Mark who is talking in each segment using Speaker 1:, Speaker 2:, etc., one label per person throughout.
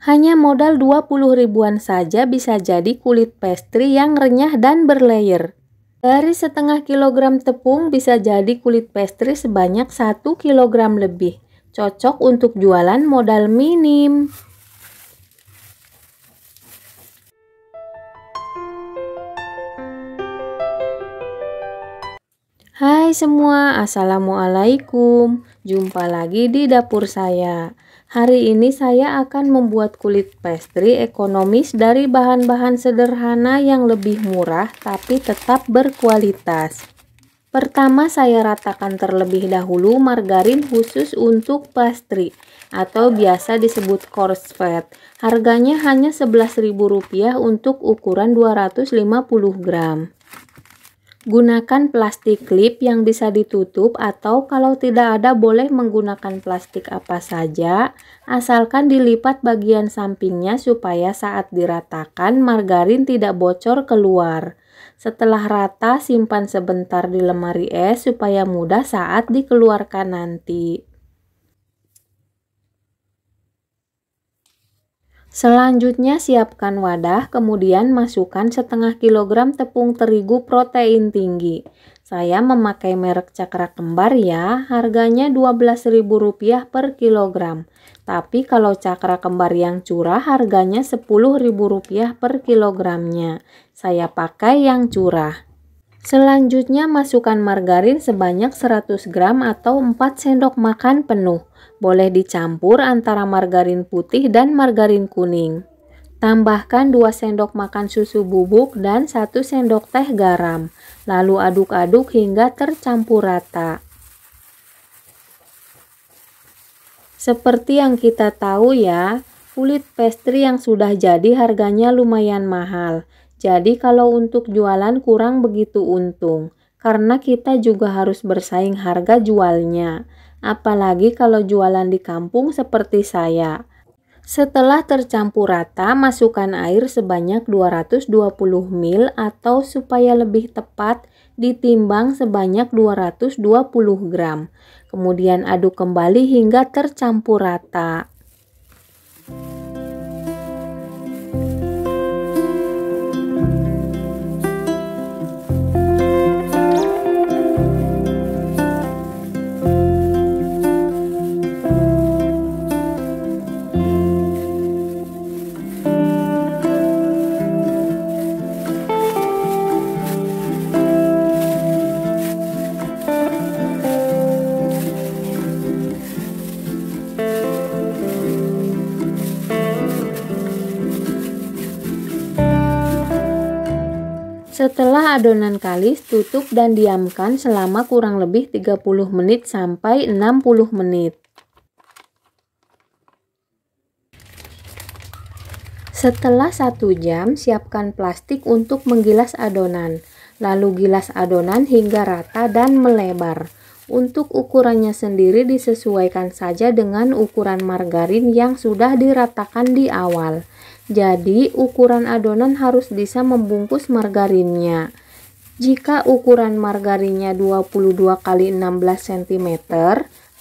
Speaker 1: Hanya modal 20 ribuan saja bisa jadi kulit pastry yang renyah dan berlayer. Dari setengah kilogram tepung bisa jadi kulit pastry sebanyak 1 kilogram lebih. Cocok untuk jualan modal minim. Hai semua, assalamualaikum. Jumpa lagi di dapur saya. Hari ini saya akan membuat kulit pastry ekonomis dari bahan-bahan sederhana yang lebih murah tapi tetap berkualitas. Pertama, saya ratakan terlebih dahulu margarin khusus untuk pastry atau biasa disebut coarse fat. Harganya hanya Rp11.000 untuk ukuran 250 gram. Gunakan plastik klip yang bisa ditutup atau kalau tidak ada boleh menggunakan plastik apa saja, asalkan dilipat bagian sampingnya supaya saat diratakan margarin tidak bocor keluar. Setelah rata, simpan sebentar di lemari es supaya mudah saat dikeluarkan nanti. Selanjutnya siapkan wadah, kemudian masukkan setengah kilogram tepung terigu protein tinggi. Saya memakai merek Cakra Kembar ya, harganya Rp12.000 per kilogram. Tapi kalau Cakra Kembar yang curah harganya Rp10.000 per kilogramnya. Saya pakai yang curah. Selanjutnya masukkan margarin sebanyak 100 gram atau 4 sendok makan penuh. Boleh dicampur antara margarin putih dan margarin kuning. Tambahkan 2 sendok makan susu bubuk dan 1 sendok teh garam. Lalu aduk-aduk hingga tercampur rata. Seperti yang kita tahu ya, kulit pastry yang sudah jadi harganya lumayan mahal. Jadi kalau untuk jualan kurang begitu untung, karena kita juga harus bersaing harga jualnya. Apalagi kalau jualan di kampung seperti saya. Setelah tercampur rata, masukkan air sebanyak 220 ml atau supaya lebih tepat ditimbang sebanyak 220 gram. Kemudian aduk kembali hingga tercampur rata. Setelah adonan kalis, tutup dan diamkan selama kurang lebih 30 menit sampai 60 menit. Setelah 1 jam, siapkan plastik untuk menggilas adonan. Lalu gilas adonan hingga rata dan melebar. Untuk ukurannya sendiri disesuaikan saja dengan ukuran margarin yang sudah diratakan di awal. Jadi, ukuran adonan harus bisa membungkus margarinnya. Jika ukuran margarinnya 22 x 16 cm,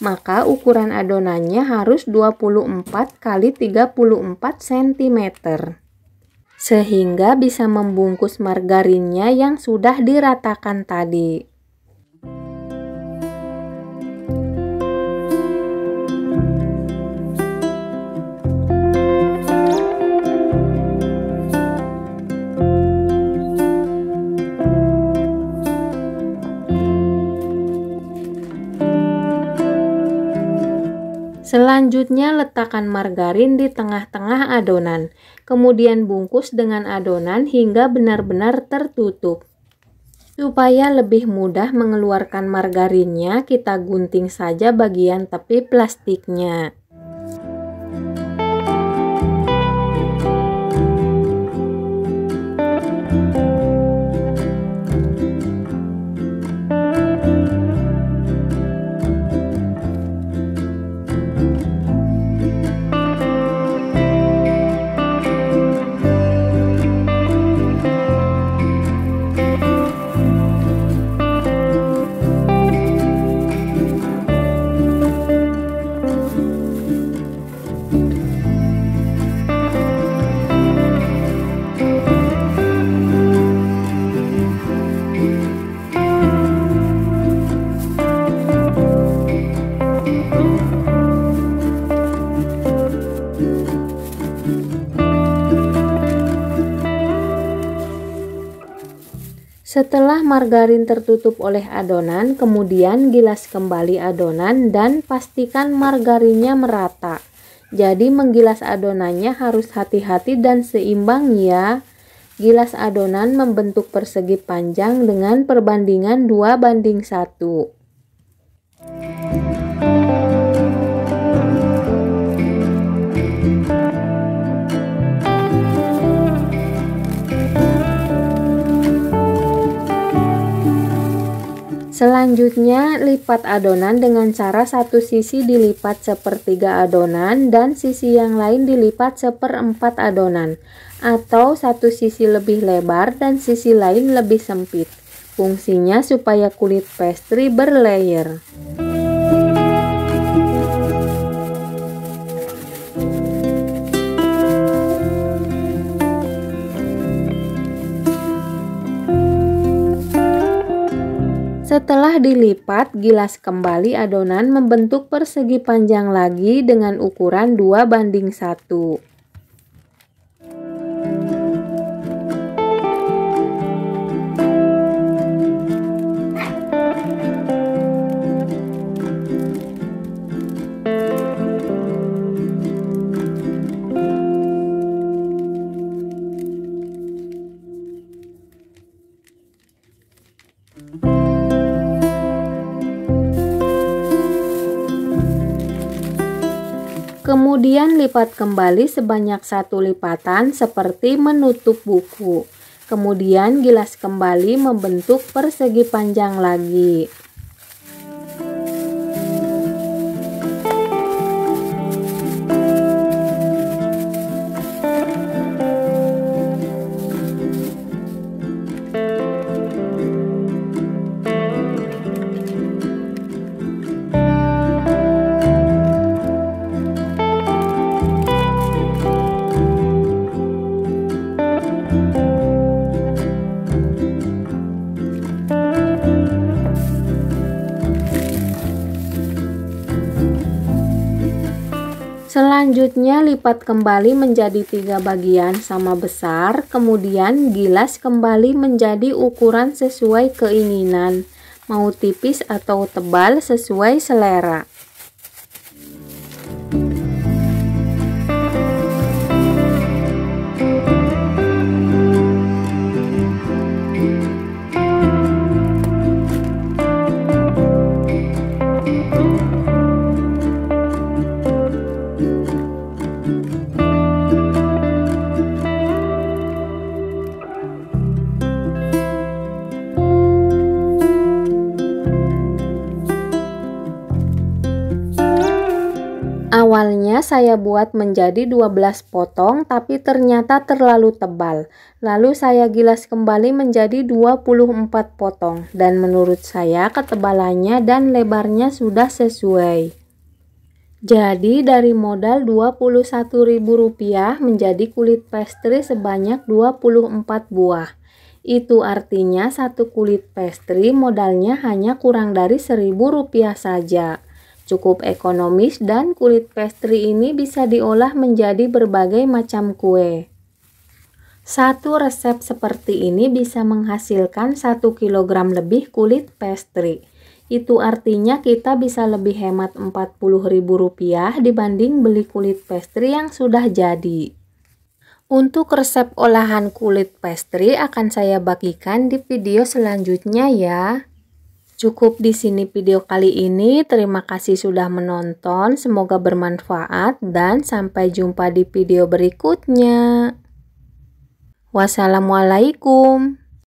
Speaker 1: maka ukuran adonannya harus 24 x 34 cm. Sehingga bisa membungkus margarinnya yang sudah diratakan tadi. Selanjutnya letakkan margarin di tengah-tengah adonan, kemudian bungkus dengan adonan hingga benar-benar tertutup. Supaya lebih mudah mengeluarkan margarinnya, kita gunting saja bagian tepi plastiknya. Setelah margarin tertutup oleh adonan, kemudian gilas kembali adonan dan pastikan margarinnya merata. Jadi menggilas adonannya harus hati-hati dan seimbang ya. Gilas adonan membentuk persegi panjang dengan perbandingan 2:1. Selanjutnya, lipat adonan dengan cara satu sisi dilipat sepertiga adonan dan sisi yang lain dilipat seperempat adonan, atau satu sisi lebih lebar dan sisi lain lebih sempit. Fungsinya supaya kulit pastry berlayer. Setelah dilipat, gilas kembali adonan membentuk persegi panjang lagi dengan ukuran 2:1. Kemudian lipat kembali sebanyak 1 lipatan seperti menutup buku. Kemudian gilas kembali membentuk persegi panjang lagi. Selanjutnya lipat kembali menjadi 3 bagian sama besar, kemudian gilas kembali menjadi ukuran sesuai keinginan, mau tipis atau tebal sesuai selera. Awalnya saya buat menjadi 12 potong tapi ternyata terlalu tebal. Lalu saya gilas kembali menjadi 24 potong dan menurut saya ketebalannya dan lebarnya sudah sesuai. Jadi dari modal Rp21.000 menjadi kulit pastry sebanyak 24 buah. Itu artinya satu kulit pastry modalnya hanya kurang dari Rp1.000 saja. Cukup ekonomis dan kulit pastry ini bisa diolah menjadi berbagai macam kue. Satu resep seperti ini bisa menghasilkan 1 kg lebih kulit pastry. Itu artinya kita bisa lebih hemat Rp40.000 dibanding beli kulit pastry yang sudah jadi. Untuk resep olahan kulit pastry akan saya bagikan di video selanjutnya ya. Cukup di sini video kali ini. Terima kasih sudah menonton. Semoga bermanfaat dan sampai jumpa di video berikutnya. Wassalamualaikum.